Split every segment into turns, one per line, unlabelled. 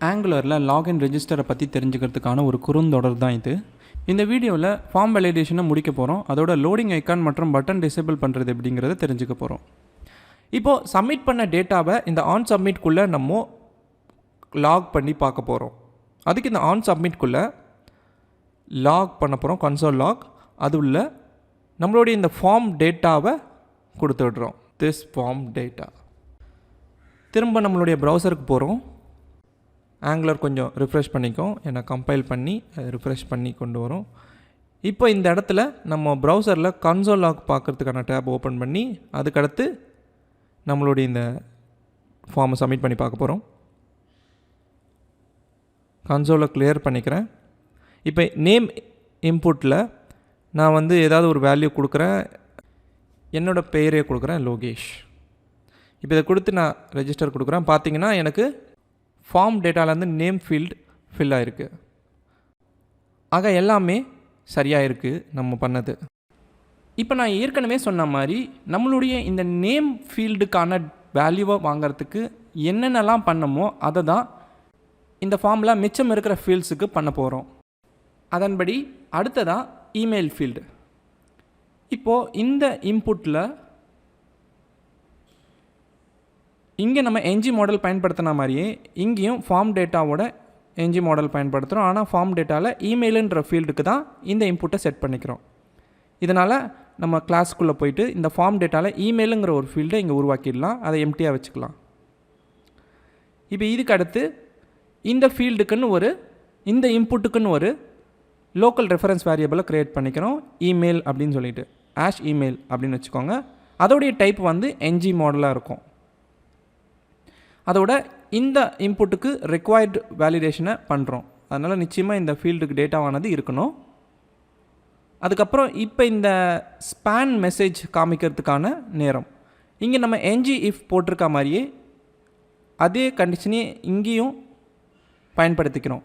ஆங்குலரில் login ரெஜிஸ்டரை பற்றி தெரிஞ்சுக்கிறதுக்கான ஒரு குறுந்தொடர் தான் இது. இந்த வீடியோவில் ஃபார்ம் வேலிடேஷனை முடிக்க போகிறோம். அதோட லோடிங் ஐக்கான் மற்றும் பட்டன் டிசேபிள் பண்ணுறது எப்படிங்கிறத தெரிஞ்சுக்க போகிறோம். இப்போது சப்மிட் பண்ண டேட்டாவை இந்த ஆன் சப்மிட்குள்ளே நம்ம லாக் பண்ணி பார்க்க போகிறோம். அதுக்கு இந்த ஆன் சப்மிட்குள்ளே லாக் பண்ண போகிறோம், கன்சோல் லாக். அது உள்ள நம்மளுடைய இந்த ஃபார்ம் டேட்டாவை கொடுத்து விடுறோம், திஸ் ஃபார்ம் டேட்டா. திரும்ப நம்மளுடைய ப்ரௌசருக்கு போகிறோம். ஆங்குலர் கொஞ்சம் ரிஃப்ரெஷ் பண்ணிக்கும், ஏன்னா கம்பைல் பண்ணி ரிஃப்ரெஷ் பண்ணி கொண்டு வரும். இப்போ இந்த இடத்துல நம்ம ப்ரௌசரில் கன்சோல் லாக் பார்க்குறதுக்கான டேப் ஓப்பன் பண்ணி அதுக்கடுத்து நம்மளுடைய இந்த ஃபார்மை சப்மிட் பண்ணி பார்க்க போகிறோம். கன்சோலை கிளியர் பண்ணிக்கிறேன். இப்போ நேம் இன்புட்டில் நான் ஏதாவது ஒரு வேல்யூ கொடுக்குறேன். என்னோடய பெயரே கொடுக்குறேன், லோகேஷ். இப்போ இதை கொடுத்து நான் ரெஜிஸ்டர் கொடுக்குறேன். பார்த்தீங்கன்னா எனக்கு ஃபார்ம் டேட்டாவிலேருந்து நேம் ஃபீல்டு ஃபில் ஆகிருக்கு. ஆக எல்லாமே சரியாக இருக்குது நம்ம பண்ணது. இப்போ நான் ஏற்கனவே சொன்ன மாதிரி நம்மளுடைய இந்த நேம் ஃபீல்டுக்கான வேல்யூவை வாங்கிறதுக்கு என்னென்னலாம் பண்ணமோ அதை தான் இந்த ஃபார்மில் மிச்சம் இருக்கிற ஃபீல்ட்ஸுக்கு பண்ண போகிறோம். அதன்படி அடுத்ததாக இமெயில் ஃபீல்டு. இப்போது இந்த இன்புட்டில் இங்கே நம்ம என்ஜி மாடல் பயன்படுத்தின மாதிரியே இங்கேயும் ஃபார்ம் டேட்டாவோட என்ஜி மாடல் பயன்படுத்துகிறோம். ஆனால் ஃபார்ம் டேட்டாவில் இமெயிலுன்ற ஃபீல்டுக்கு தான் இந்த இன்புட்டை செட் பண்ணிக்கிறோம். இதனால் நம்ம கிளாஸ்க்குள்ளே போயிட்டு இந்த ஃபார்ம் டேட்டாவில் இமெயிலுங்கிற ஒரு ஃபீல்டை இங்கே உருவாக்கிடலாம், அதை எம்டியாக வச்சுக்கலாம். இப்போ இதுக்கு அடுத்து இந்த ஃபீல்டுக்குன்னு இந்த இன்புட்டுக்குன்னு ஒரு லோக்கல் ரெஃபரன்ஸ் வேரியபிளை க்ரியேட் பண்ணிக்கிறோம், இமெயில் அப்படின்னு சொல்லிட்டு ஆஷ் இமெயில் அப்படின்னு வச்சுக்கோங்க. அதோடைய டைப் என்ஜி மாடலாக இருக்கும். அதோட இந்த இன்புட்டுக்கு ரெக்வயர்டு வேலிடேஷனை பண்ணுறோம். அதனால் நிச்சயமாக இந்த ஃபீல்டுக்கு டேட்டாவானது இருக்கணும். அதுக்கப்புறம் இப்போ இந்த ஸ்பேன் மெசேஜ் காமிக்கிறதுக்கான நேரம் இங்கே நம்ம என்ஜி இஃப் போட்டிருக்க மாதிரியே அதே கண்டிஷனே இங்கேயும் பயன்படுத்திக்கிறோம்.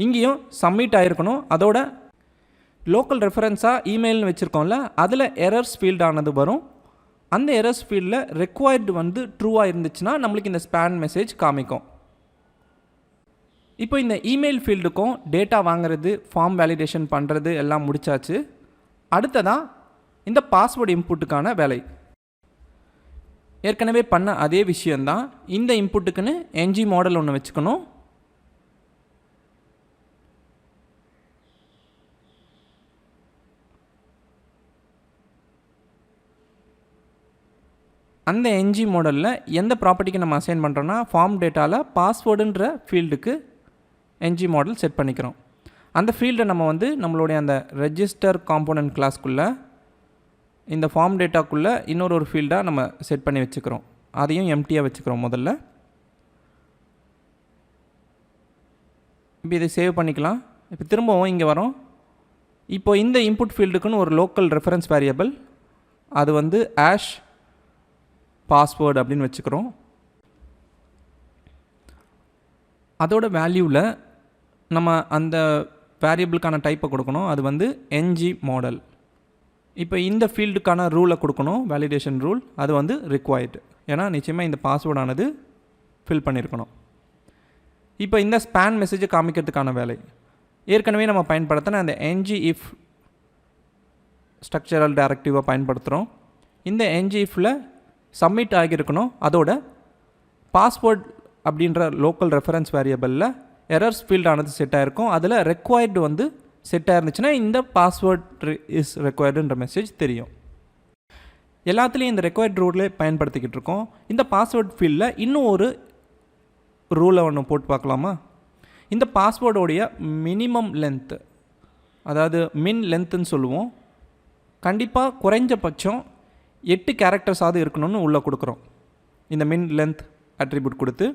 இங்கேயும் சப்மிட் ஆகிருக்கணும். அதோட லோக்கல் ரெஃபரன்ஸாக இமெயில்னு வச்சுருக்கோம்ல, அதில் எரர்ஸ் ஃபீல்டானது வரும். அந்த எரர்ஸ் ஃபீல்டில் ரெக்வயர்டு ட்ரூவாக இருந்துச்சுன்னா நம்மளுக்கு இந்த ஸ்பேன் மெசேஜ் காமிக்கும். இப்போ இந்த இமெயில் ஃபீல்டுக்கும் டேட்டா வாங்குறது, ஃபார்ம் வேலிடேஷன் பண்ணுறது எல்லாம் முடிச்சாச்சு. அடுத்ததான் இந்த பாஸ்வேர்டு இன்புட்டுக்கான வேலை. ஏற்கனவே பண்ண அதே விஷயந்தான். இந்த இன்புட்டுக்குன்னு என்ஜி மாடல் ஒன்று வச்சுக்கணும். அந்த என்ஜி மாடலில் எந்த ப்ராப்பர்ட்டிக்கு நம்ம அசைன் பண்ணுறோன்னா ஃபார்ம் டேட்டாவில் பாஸ்வேர்டுன்ற ஃபீல்டுக்கு என்ஜி மாடல் செட் பண்ணிக்கிறோம். அந்த ஃபீல்டை நம்ம நம்மளுடைய அந்த ரெஜிஸ்டர் காம்போனன்ட் கிளாஸ்க்குள்ளே இந்த ஃபார்ம் டேட்டாக்குள்ளே இன்னொரு ஃபீல்டாக நம்ம செட் பண்ணி வச்சுக்கிறோம். அதையும் எம்டியாக வச்சுக்கிறோம் முதல்ல. இப்போ இதை சேவ் பண்ணிக்கலாம். இப்போ திரும்பவும் இங்கே வரோம். இப்போ இந்த இன்புட் ஃபீல்டுக்குன்னு ஒரு லோக்கல் ரெஃபரன்ஸ் வேரியபிள், அது ஆஷ் பாஸ்வேர்டு அப்படின்னு வச்சுக்கிறோம். அதோட வேல்யூவில் நம்ம அந்த வேரியபிளுக்கான டைப்பை கொடுக்கணும். அது என்ஜி மாடல். இப்போ இந்த ஃபீல்டுக்கான ரூலை கொடுக்கணும், வேலிடேஷன் ரூல். அது ரிக்வயர்டு, ஏன்னா நிச்சயமாக இந்த பாஸ்வேர்டானது ஃபில் பண்ணியிருக்கணும். இப்போ இந்த ஸ்பேன் மெசேஜை காமிக்கிறதுக்கான வேலை ஏற்கனவே நம்ம பயன்படுத்தின அந்த என்ஜி இஃப் ஸ்ட்ரக்சரல் டைரக்டிவை பயன்படுத்துகிறோம். இந்த என்ஜி இஃபில் சப்மிட் ஆகியிருக்கணும். அதோட பாஸ்வேர்ட் அப்படின்ற லோக்கல் ரெஃபரன்ஸ் வேரியபிளில் எரர்ஸ் ஃபீல்டானது செட் ஆகிருக்கும். அதில் ரெக்வயர்டு செட் ஆயிருந்துச்சுன்னா இந்த பாஸ்வேர்ட் இஸ் ரெக்வயர்டுன்ற மெசேஜ் தெரியும். எல்லாத்துலேயும் இந்த ரெக்வயர்ட் ரூலே பயன்படுத்திக்கிட்டு இருக்கோம். இந்த பாஸ்வேர்ட் ஃபீல்டில் இன்னும் ஒரு ரூலை ஒன்று போட்டு பார்க்கலாமா? இந்த பாஸ்வேர்டோடைய மினிமம் லென்த்து, அதாவது மின் லென்த்துன்னு சொல்லுவோம், கண்டிப்பாக குறைஞ்சபட்சம் 8 கேரக்டர்ஸாவது இருக்கணும்னு உள்ளே கொடுக்குறோம். இந்த மின் லென்த் அட்ரிபியூட் கொடுத்து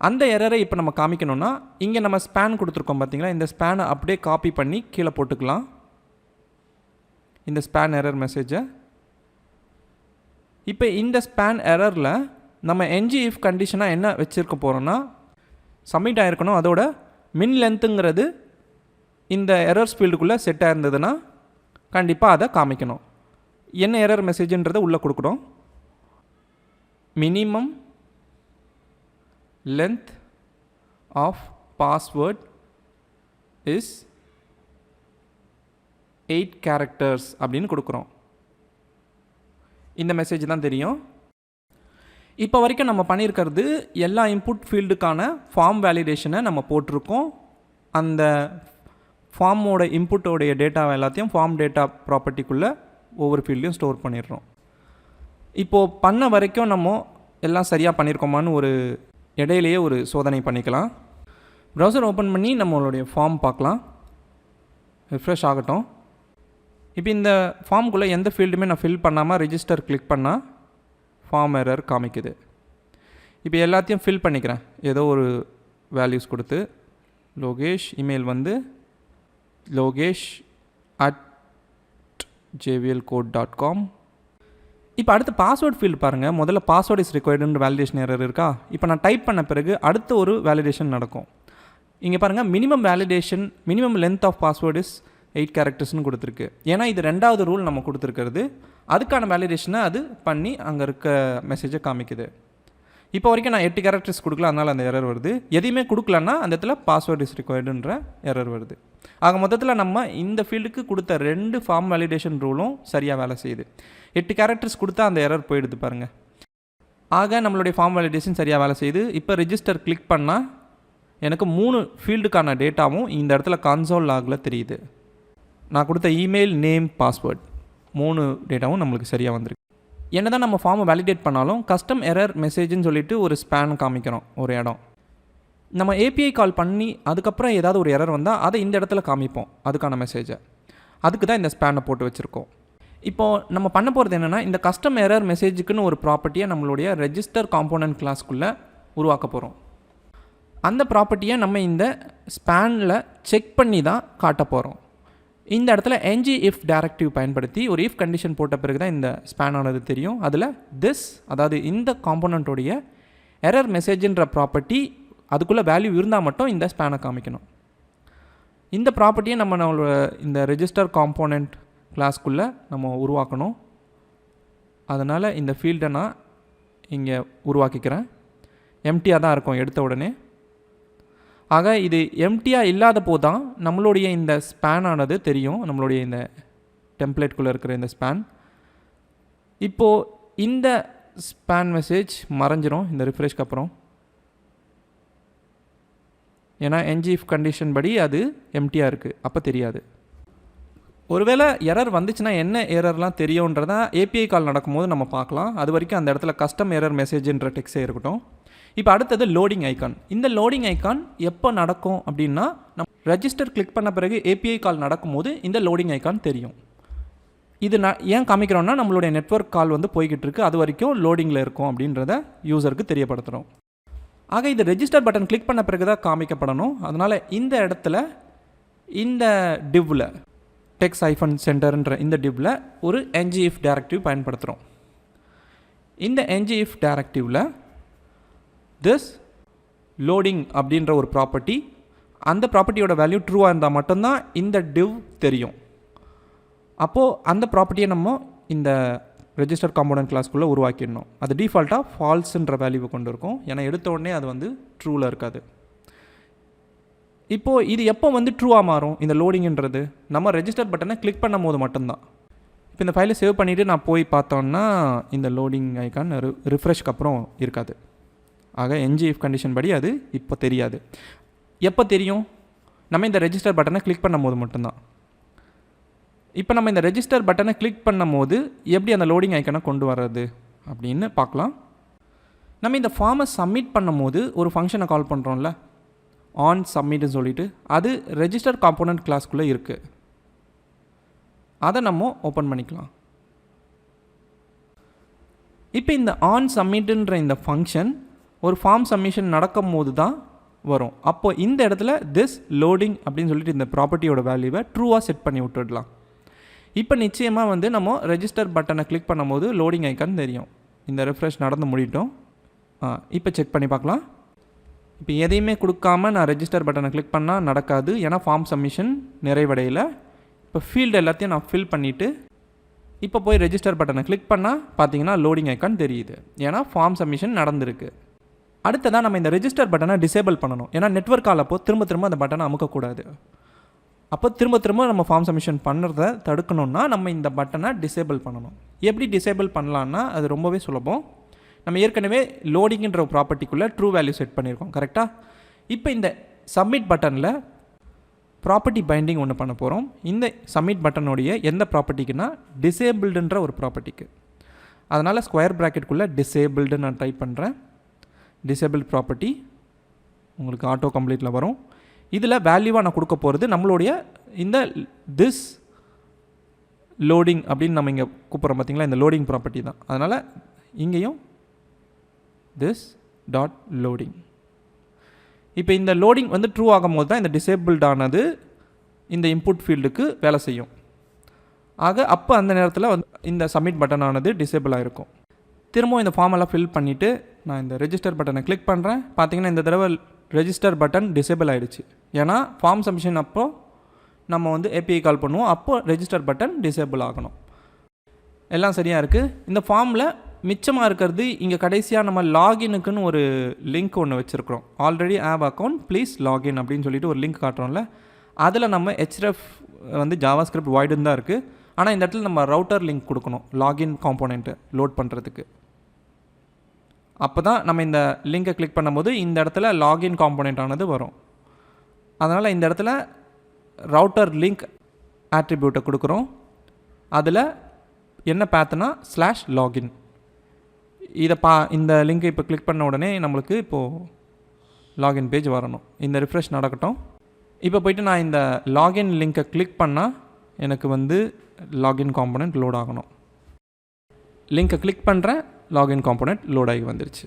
அந்த எரரை இப்போ நம்ம காமிக்கணும்னா இங்கே நம்ம ஸ்பேன் கொடுத்துருக்கோம் பார்த்தீங்களா, இந்த ஸ்பேனை அப்படியே காப்பி பண்ணி கீழே போட்டுக்கலாம். இந்த ஸ்பேன் எரர் மெசேஜை இப்போ இந்த ஸ்பேன் எரரில் நம்ம என்ஜி இஃப் கண்டிஷனாக என்ன வச்சுருக்க போகிறோன்னா சப்மிட் ஆகிருக்கணும். அதோட மின் லென்த்துங்கிறது இந்த எரர்ஸ் ஃபீல்டுக்குள்ளே செட் ஆயிருந்ததுன்னா கண்டிப்பாக அதை காமிக்கணும். என்ன எரர் மெசேஜ்ன்றதை உள்ளே கொடுக்குறோம். Minimum length of password is 8 characters அப்படின்னு கொடுக்குறோம். இந்த மெசேஜ் தான் தெரியும். இப்போ வரைக்கும் நம்ம பண்ணியிருக்கிறது எல்லா இன்புட் ஃபீல்டுக்கான ஃபார்ம் வேலிடேஷனை நம்ம போட்டிருக்கோம். அந்த ஃபார்மோட இன்புட்டோடைய டேட்டாவை எல்லாத்தையும் ஃபார்ம் டேட்டா ப்ராப்பர்ட்டிக்குள்ளே ஒவ்வொரு ஃபீல்டையும் ஸ்டோர் பண்ணிடுறோம். இப்போது பண்ண வரைக்கும் நம்ம எல்லாம் சரியாக பண்ணியிருக்கோமான்னு ஒரு இடையிலேயே ஒரு சோதனை பண்ணிக்கலாம். ப்ரௌசர் ஓப்பன் பண்ணி நம்மளுடைய ஃபார்ம் பார்க்கலாம். ரிஃப்ரெஷ் ஆகட்டும். இப்போ இந்த ஃபார்முக்குள்ளே எந்த ஃபீல்டுமே நான் ஃபில் பண்ணாமல் ரெஜிஸ்டர் கிளிக் பண்ணால் ஃபார்ம் எரர் காமிக்குது. இப்போ எல்லாத்தையும் ஃபில் பண்ணிக்கிறேன். ஏதோ ஒரு வேல்யூஸ் கொடுத்து லோகேஷ், இமெயில் வந்து logesh@jvlcode.com. இப்போ அடுத்து பாஸ்வேர்ட் ஃபீல்டு பாருங்கள். முதல்ல பாஸ்வேர்ட் இஸ் ரிக்வயர்டுன்ற வேலிடேஷன் எரர் இருக்கா? இப்போ நான் டைப் பண்ண பிறகு அடுத்த ஒரு வேலிடேஷன் நடக்கும். இங்கே பாருங்கள், minimum length of password is 8 கேரக்டர்ஸ்னு கொடுத்துருக்கு. ஏன்னா இது 2வது ரூல் நம்ம கொடுத்துருக்கிறது. அதுக்கான வேலிடேஷனை அது பண்ணி அங்கே இருக்க மெசேஜை காமிக்குது. இப்போ வரைக்கும் நான் 8 கேரக்டர்ஸ் கொடுக்கல, அதனால் அந்த எரர் வருது. எதையுமே கொடுக்கலன்னா அந்த இடத்துல பாஸ்வேர்ட் இஸ் ரிக்வயர்டுன்ற எரர் வருது. ஆக மொத்தத்தில் நம்ம இந்த ஃபீல்டுக்கு கொடுத்த 2 ஃபார்ம் வேலிடேஷன் ரூலும் சரியாக வேலை செய்யுது. 8 கேரக்டர்ஸ் கொடுத்தா அந்த எரர் போயிடுது பாருங்கள். ஆக நம்மளுடைய ஃபார்ம் வேலிடேஷன் சரியாக வேலை செய்யுது. இப்போ ரெஜிஸ்டர் கிளிக் பண்ணால் எனக்கு 3 ஃபீல்டுக்கான டேட்டாவும் இந்த இடத்துல கன்சோல் லாகில் தெரியுது. நான் கொடுத்த இமெயில், நேம், பாஸ்வேர்ட் 3 டேட்டாவும் நம்மளுக்கு சரியாக வந்திருக்கு. என்ன தான் நம்ம ஃபார்மை வேலிடேட் பண்ணாலும் கஸ்டம் எரர் மெசேஜ்னு சொல்லிட்டு ஒரு ஸ்பேன் காமிக்கிறோம் ஒரு இடம். நம்ம ஏபிஐ கால் பண்ணி அதுக்கப்புறம் ஏதாவது ஒரு எரர் வந்தால் அதை இந்த இடத்துல காமிப்போம் அதுக்கான மெசேஜை. அதுக்கு தான் இந்த ஸ்பேனை போட்டு வச்சுருக்கோம். இப்போது நம்ம பண்ண போகிறது என்னென்னா, இந்த கஸ்டம் எரர் மெசேஜுக்குன்னு ஒரு ப்ராப்பர்ட்டியை நம்மளுடைய ரெஜிஸ்டர் காம்போனன்ட் கிளாஸ்க்குள்ளே உருவாக்க போகிறோம். அந்த ப்ராப்பர்ட்டியை நம்ம இந்த ஸ்பேனில் செக் பண்ணி தான் காட்ட போகிறோம். இந்த இடத்துல ngIf டைரக்டிவ் பயன்படுத்தி ஒரு இஃப் கண்டிஷன் போட்ட பிறகு தான் இந்த ஸ்பேன் ஆனது தெரியும். அதில் அதாவது இந்த காம்போனண்ட்டோடைய எரர் மெசேஜ்ன்ற ப்ராப்பர்ட்டி அதுக்குள்ளே வேல்யூ இருந்தால் மட்டும் இந்த ஸ்பேனை காமிக்கணும். இந்த ப்ராப்பர்ட்டியை நம்மளோட இந்த ரெஜிஸ்டர் காம்போனண்ட் கிளாஸ்க்குள்ளே நம்ம உருவாக்கணும். அதனால் இந்த ஃபீல்டை நான் இங்கே உருவாக்கிக்கிறேன். எம்டியாக தான் இருக்கும் எடுத்த உடனே. ஆக இது எம்டியாக இல்லாத போது தான் நம்மளுடைய இந்த ஸ்பேன் ஆனது தெரியும். நம்மளுடைய இந்த டெம்ப்ளேட்குள்ளே இருக்கிற இந்த ஸ்பேன். இப்போது இந்த ஸ்பேன் மெசேஜ் மறைஞ்சிரும் இந்த ரிஃப்ரெஷ்க்கு அப்புறம். ஏன்னா ngIf கண்டிஷன் படி அது எம்டியாக இருக்குது, அப்போ தெரியாது. ஒருவேளை எரர் வந்துச்சுன்னா என்ன எரர்லாம் தெரியுன்றதை ஏபிஐ கால் நடக்கும்போது நம்ம பார்க்கலாம். அது வரைக்கும் அந்த இடத்துல கஸ்டம் எரர் மெசேஜ்ன்ற டெக்ஸ்டே இருக்கட்டும். இப்போ அடுத்தது லோடிங் ஐக்கான். இந்த லோடிங் ஐக்கான் எப்போ நடக்கும் அப்படின்னா, நம்ம ரெஜிஸ்டர் கிளிக் பண்ண பிறகு ஏபிஐ கால் நடக்கும்போது இந்த லோடிங் ஐக்கான் தெரியும். இது ஏன் காமிக்கிறோன்னா, நம்மளுடைய நெட்வொர்க் கால் வந்து போய்கிட்டு இருக்குது, அது வரைக்கும் லோடிங்கில் இருக்கும் அப்படின்றத யூசருக்கு தெரியப்படுத்துகிறோம். ஆக இது ரெஜிஸ்டர் பட்டன் கிளிக் பண்ண பிறகு தான் காமிக்கப்படணும். அதனால் இந்த இடத்துல இந்த டிவ்வில் text-center இந்த டிவ்வில் ஒரு ngIf டைரக்டிவ் பயன்படுத்துகிறோம். இந்த ngIf டைரக்டிவில் லோடிங் அப்படின்ற ஒரு ப்ராப்பர்ட்டி, அந்த ப்ராப்பர்ட்டியோட வேல்யூ ட்ரூவாக இருந்தால் மட்டும்தான் இந்த டிவ் தெரியும். அப்போது அந்த ப்ராப்பர்ட்டியை நம்ம இந்த ரெஜிஸ்டர் காம்போனன்ட் கிளாஸ்க்குள்ளே உருவாக்கிடணும். அது டிஃபால்ட்டாக ஃபால்ஸுன்ற வேல்யூவை கொண்டு இருக்கும். ஏன்னா எடுத்த உடனே அது வந்து ட்ரூவில் இருக்காது. இப்போது இது எப்போ வந்து ட்ரூவாக மாறும் இந்த லோடிங்கிறது, நம்ம ரெஜிஸ்டர் பட்டனை கிளிக் பண்ணும் போது மட்டும்தான். இப்போ இந்த ஃபைலை சேவ் பண்ணிவிட்டு நான் போய் பார்த்தோன்னா இந்த லோடிங் ஐக்கான் ரிஃப்ரெஷ்க்கு அப்புறம் இருக்காது. ஆக ngIf கண்டிஷன் படி அது இப்போ தெரியாது. எப்போ தெரியும்? நம்ம இந்த ரெஜிஸ்டர் பட்டனை கிளிக் பண்ணும் போது மட்டும்தான். இப்போ நம்ம இந்த ரெஜிஸ்டர் பட்டனை கிளிக் பண்ணும் போது எப்படி அந்த லோடிங் ஐக்கனை கொண்டு வர்றது அப்படின்னு பார்க்கலாம். நம்ம இந்த ஃபார்மை சப்மிட் பண்ணும் போது ஒரு ஃபங்க்ஷனை கால் பண்ணுறோம்ல, ஆன் சப்மிட்னு சொல்லிட்டு, அது ரெஜிஸ்டர் காம்போனன்ட் கிளாஸ்க்குள்ளே இருக்குது. அதை நம்ம ஓப்பன் பண்ணிக்கலாம். இப்போ இந்த ஆன் சப்மிட்ன்ற இந்த ஃபங்க்ஷன் ஒரு ஃபார்ம் சப்மிஷன் நடக்கும் போது தான் வரும். அப்போது இந்த இடத்துல லோடிங் அப்படின்னு சொல்லிட்டு இந்த ப்ராப்பர்ட்டியோட வேல்யூவை ட்ரூவாக செட் பண்ணி விட்டுடலாம். இப்போ நிச்சயமாக வந்து நம்ம ரெஜிஸ்டர் பட்டனை கிளிக் பண்ணும்போது லோடிங் ஐக்கான் தெரியும். இந்த ரெஃப்ரெஷ் நடந்து முடியட்டும். இப்போ செக் பண்ணி பார்க்கலாம். இப்போ எதையுமே கொடுக்காமல் நான் ரெஜிஸ்டர் பட்டனை கிளிக் பண்ணால் நடக்காது, ஏன்னா ஃபார்ம் சப்மிஷன் நிறைவடையில். இப்போ ஃபீல்டு எல்லாத்தையும் நான் ஃபில் பண்ணிவிட்டு இப்போ போய் ரெஜிஸ்டர் பட்டனை கிளிக் பண்ணால் பார்த்தீங்கன்னா லோடிங் ஐக்கான் தெரியுது, ஏன்னா ஃபார்ம் சப்மிஷன் நடந்திருக்கு. அடுத்ததான் நம்ம இந்த ரெஜிஸ்டர் பட்டனை டிசேபிள் பண்ணணும். ஏன்னா நெட்வொர்க் கால் அப்போ திரும்ப அந்த பட்டனை அமுக்கக்கூடாது. அப்போ திரும்ப நம்ம ஃபார்ம் சப்மிஷன் பண்ணுறத தடுக்கணுன்னா நம்ம இந்த பட்டனை டிசேபிள் பண்ணணும். எப்படி டிசேபிள் பண்ணலான்னா அது ரொம்பவே சுலபம். நம்ம ஏற்கனவே லோடிங்கிற ப்ராப்பர்ட்டிக்குள்ளே ட்ரூ வேல்யூ செட் பண்ணியிருக்கோம், கரெக்டாக? இப்போ இந்த சப்மிட் பட்டனில் ப்ராப்பர்ட்டி பைண்டிங் ஒன்று பண்ண போகிறோம். இந்த சப்மிட் பட்டனுடைய எந்த ப்ராப்பர்ட்டிக்குன்னா டிசேபிள்டுன்ற ஒரு ப்ராப்பர்ட்டிக்கு. அதனால் ஸ்கொயர் ப்ராக்கெட்டுக்குள்ளே டிசேபிள்டு நான் டைப் பண்ணுறேன். டிசேபிள் ப்ராப்பர்ட்டி உங்களுக்கு ஆட்டோ கம்ப்ளீட்டில் வரும். இதில் வேல்யூவாக நான் கொடுக்க போகிறது நம்மளுடைய இந்த திஸ் லோடிங் அப்படின்னு நம்ம இங்கே கூப்பிட்றோம் பார்த்தீங்களா, இந்த லோடிங் ப்ராப்பர்ட்டி தான். அதனால் இங்கேயும் திஸ் டாட் லோடிங். இப்போ இந்த லோடிங் வந்து ட்ரூ ஆகும் போது தான் இந்த டிசேபிள்டானது இந்த இன்புட் ஃபீல்டுக்கு வேலை செய்யும். ஆக அப்போ அந்த நேரத்தில் வந்து இந்த சப்மிட் பட்டனானது டிசேபிள் ஆகிருக்கும். திரும்பவும் இந்த ஃபார்மெல்லாம் ஃபில் பண்ணிவிட்டு நான் இந்த ரெஜிஸ்டர் பட்டனை கிளிக் பண்ணுறேன். பார்த்தீங்கன்னா இந்த தடவை ரெஜிஸ்டர் பட்டன் டிசேபிள் ஆகிடுச்சு. ஏன்னா ஃபார்ம் சப்மிஷன் அப்போது நம்ம வந்து ஏபிஐ கால் பண்ணுவோம், அப்போது ரெஜிஸ்டர் பட்டன் டிசேபிள் ஆகணும். எல்லாம் சரியாக இருக்குது. இந்த ஃபார்மில் மிச்சமாக இருக்கிறது இங்கே கடைசியாக நம்ம லாகினுக்குன்னு ஒரு லிங்க் ஒன்று வச்சுருக்கிறோம். Already have account please login அப்படின்னு சொல்லிட்டு ஒரு லிங்க் காட்டுறோம்ல, அதில் நம்ம ஹெச்ரெஃப் வந்து ஜாவாஸ்கிரிப்ட் வாய்டுன்னு தான் இருக்குது. ஆனால் இந்த இடத்துல நம்ம ரவுட்டர் லிங்க் கொடுக்கணும் லாகின் காம்போனெண்ட்டு லோட் பண்ணுறதுக்கு. அப்போ தான் நம்ம இந்த லிங்கை கிளிக் பண்ணும்போது இந்த இடத்துல லாகின் காம்போனெண்ட் ஆனது வரும். அதனால் இந்த இடத்துல ரவுட்டர் லிங்க் ஆட்ரிபியூட்டை கொடுக்குறோம். அதில் என்ன பேத்துனா /login. இதை இந்த லிங்கை இப்போ கிளிக் பண்ண உடனே நம்மளுக்கு இப்போது லாகின் பேஜ் வரணும். இந்த ரிஃப்ரெஷ் நடக்கட்டும். இப்போ போய்ட்டு நான் இந்த லாகின் லிங்கை கிளிக் பண்ணால் எனக்கு வந்து லாகின் காம்போனெண்ட் லோட் ஆகணும். லிங்கை கிளிக் பண்ணுறேன், லாகின் காம்போனெண்ட் லோட் ஆகி வந்துருச்சு.